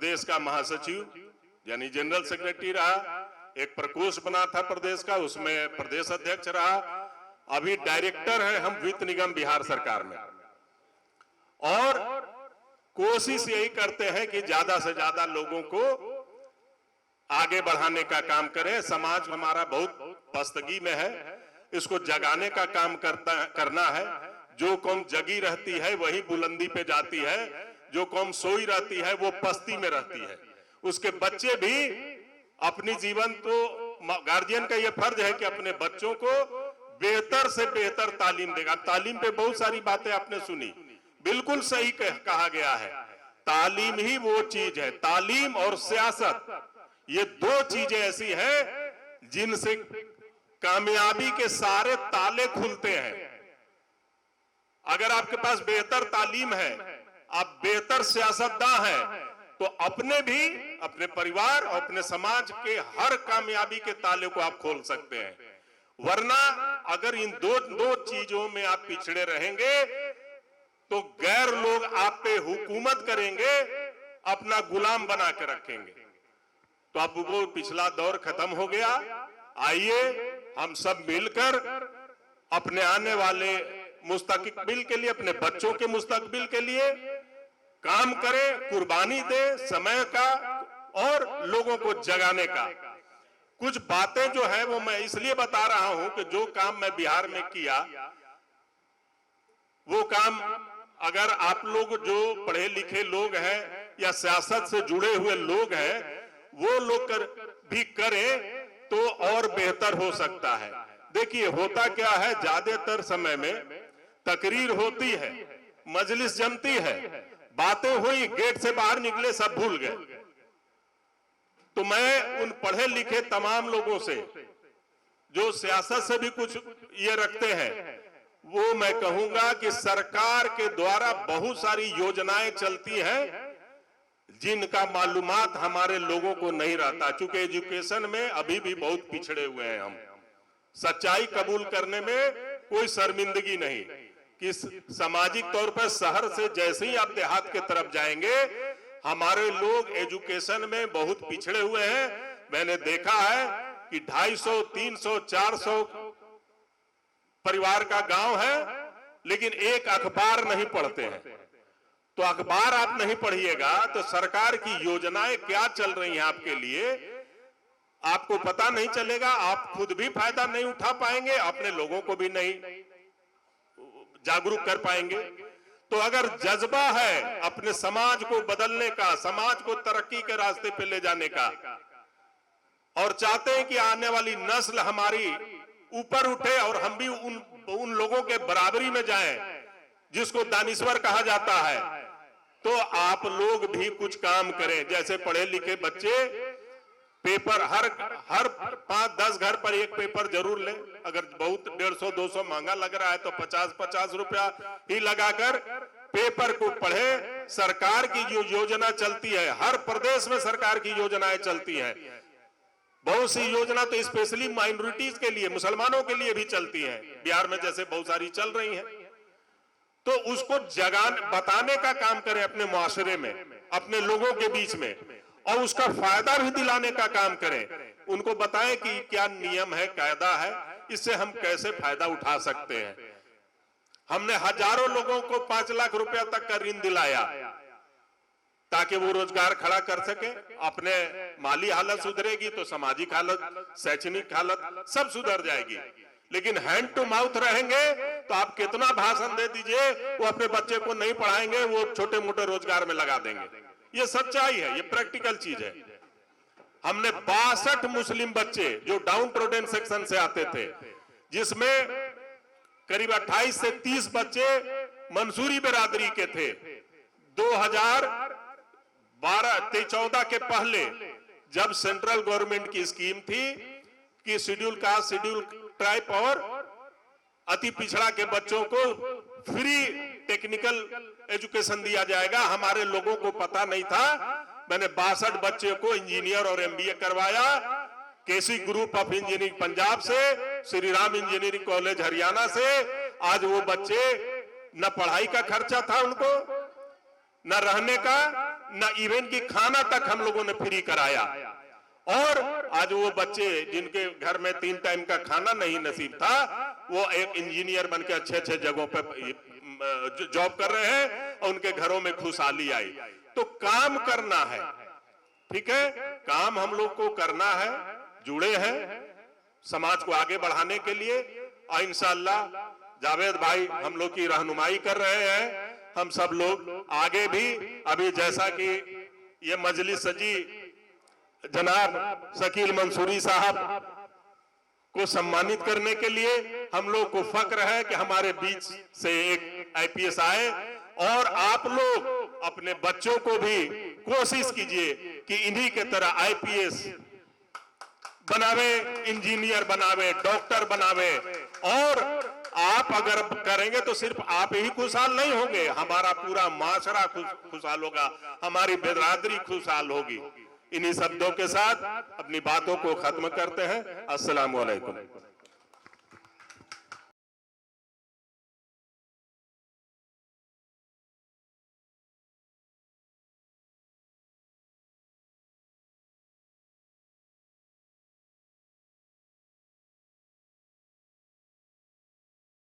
प्रदेश का महासचिव यानी जनरल सेक्रेटरी रहा, एक प्रकोष्ठ बना था प्रदेश का, उसमें प्रदेश अध्यक्ष रहा, अभी डायरेक्टर है हम वित्त निगम बिहार सरकार में। और कोशिश यही करते हैं कि ज्यादा से ज्यादा लोगों को आगे बढ़ाने का काम करें। समाज हमारा बहुत पस्तगी में है, इसको जगाने का काम करना है। जो कौम जगी रहती है वही बुलंदी पे जाती है, जो कौम सोई रहती है वो पस्ती में रहती है। उसके बच्चे भी अपनी जीवन तो गार्जियन का ये फर्ज है कि अपने बच्चों को बेहतर से बेहतर तालीम देगा। तालीम पे बहुत सारी बातें आपने सुनी, बिल्कुल सही कहा गया है। तालीम ही वो चीज है, तालीम और सियासत ये दो चीजें ऐसी हैं जिनसे कामयाबी के सारे ताले खुलते हैं। अगर आपके पास बेहतर तालीम है, आप बेहतर सियासतदान हैं, तो अपने भी, अपने परिवार और अपने समाज के हर कामयाबी के ताले को आप खोल सकते हैं। वरना अगर इन दो चीजों में आप पिछड़े रहेंगे तो गैर लोग आप पे हुकूमत करेंगे, अपना गुलाम बना के रखेंगे। तो अब वो पिछला दौर खत्म हो गया। आइए हम सब मिलकर अपने आने वाले मुस्तकबिल के लिए, अपने बच्चों के मुस्तकबिल के लिए काम करें, कुर्बानी दे समय का और लोगों को जगाने का। कुछ बातें जो है वो मैं इसलिए बता रहा हूं कि जो काम मैं बिहार में किया वो काम अगर आप लोग जो पढ़े लिखे लोग हैं या सियासत से जुड़े हुए लोग हैं वो लोग भी करें तो और बेहतर हो सकता है। देखिए होता क्या है, ज्यादातर समय में तकरीर होती है, मजलिस जमती है, बातें हुई, गेट से बाहर निकले सब भूल गए। तो मैं उन पढ़े लिखे तमाम लोगों से जो सियासत से भी कुछ ये रखते हैं वो मैं कहूंगा कि सरकार के द्वारा बहुत सारी योजनाएं चलती हैं जिनका मालूमात हमारे लोगों को नहीं रहता। चूंकि एजुकेशन में अभी भी बहुत पिछड़े हुए हैं हम, सच्चाई कबूल करने में कोई शर्मिंदगी नहीं कि सामाजिक तौर पर शहर से जैसे ही आप देहात के तरफ जाएंगे हमारे लोग एजुकेशन में बहुत पिछड़े हुए हैं। मैंने देखा है कि 250, 300, 400 परिवार का गांव है लेकिन एक अखबार नहीं पढ़ते हैं। तो अखबार आप नहीं पढ़िएगा तो सरकार की योजनाएं क्या चल रही हैं आपके लिए आपको पता नहीं चलेगा, आप खुद भी फायदा नहीं उठा पाएंगे, अपने लोगों को भी नहीं जागरूक कर पाएंगे। तो अगर जज्बा है अपने समाज को बदलने का, समाज को तरक्की के रास्ते पे ले जाने का और चाहते हैं कि आने वाली नस्ल हमारी ऊपर उठे और हम भी उन लोगों के बराबरी में जाएं जिसको दानिश्वर कहा जाता है, तो आप लोग भी कुछ काम करें। जैसे पढ़े लिखे बच्चे पेपर हर 5-10 घर पर एक पेपर जरूर ले। अगर बहुत 150-200 महंगा लग रहा है तो 50-50 रुपया ही लगाकर पेपर को पढ़े। सरकार की जो योजना चलती है, हर प्रदेश में सरकार की योजनाएं चलती हैं। बहुत सी योजना तो स्पेशली माइनॉरिटीज के लिए, मुसलमानों के लिए भी चलती हैं, बिहार में जैसे बहुत सारी चल रही हैं। तो उसको बताने का काम करें अपने मुआशरे में, अपने लोगों के बीच में, और उसका फायदा भी दिलाने का काम करें। उनको बताएं कि क्या नियम है, कायदा है, इससे हम कैसे फायदा उठा सकते हैं। हमने हजारों लोगों को 5 लाख रुपया तक का ऋण दिलाया ताकि वो रोजगार खड़ा कर सके। अपने माली हालत सुधरेगी तो सामाजिक हालत, शैक्षणिक हालत सब सुधर जाएगी। लेकिन हैंड टू माउथ रहेंगे तो आप कितना भाषण दे दीजिए, वो अपने बच्चे को नहीं पढ़ाएंगे, वो छोटे मोटे रोजगार में लगा देंगे। ये सच्चाई है, ये प्रैक्टिकल चीज है। हमने 62 मुस्लिम बच्चे जो डाउन ट्रोडन सेक्शन से आते थे, जिसमें करीब 28 से 30 बच्चे मंसूरी बिरादरी के थे। 2014 के पहले जब सेंट्रल गवर्नमेंट की स्कीम थी कि शेड्यूल कास्ट, शेड्यूल ट्राइब और अति पिछड़ा के बच्चों को फ्री टेक्निकल एजुकेशन दिया जाएगा, हमारे लोगों को पता नहीं था। मैंने 62 बच्चे को इंजीनियर और एमबीए करवाया, केसी ग्रुप ऑफ इंजीनियरिंग पंजाब से, श्री राम इंजीनियरिंग कॉलेज हरियाणा से। आज वो बच्चे न पढ़ाई का खर्चा था उनको, न रहने का, ना इवन की खाना तक हम लोगों ने फ्री कराया। और आज वो बच्चे जिनके घर में 3 टाइम का खाना नहीं नसीब था, वो एक इंजीनियर बनकर अच्छे जगहों पे जॉब कर रहे हैं और उनके घरों में खुशहाली आई। तो काम करना है, ठीक है, काम हम लोग को करना है, जुड़े हैं समाज को आगे बढ़ाने के लिए। और इंशाअल्लाह जावेद भाई हम लोग की रहनुमाई कर रहे हैं, हम सब लोग आगे भी। अभी जैसा कि ये मजलिस सजी जनाब शकील मंसूरी साहब को सम्मानित करने के लिए हम लोग को फक्र है कि हमारे बीच से एक आईपीएस आए। और आप लोग अपने बच्चों को भी कोशिश कीजिए कि इन्हीं के तरह आईपीएस बनावे, इंजीनियर बनावे, डॉक्टर बनावे। और आप अगर करेंगे तो सिर्फ आप ही खुशहाल नहीं होंगे, हमारा पूरा माशरा खुशहाल होगा, हमारी बिरादरी खुशहाल होगी। इन्हीं शब्दों के साथ अपनी बातों को खत्म करते हैं। अस्सलाम वालेकुम।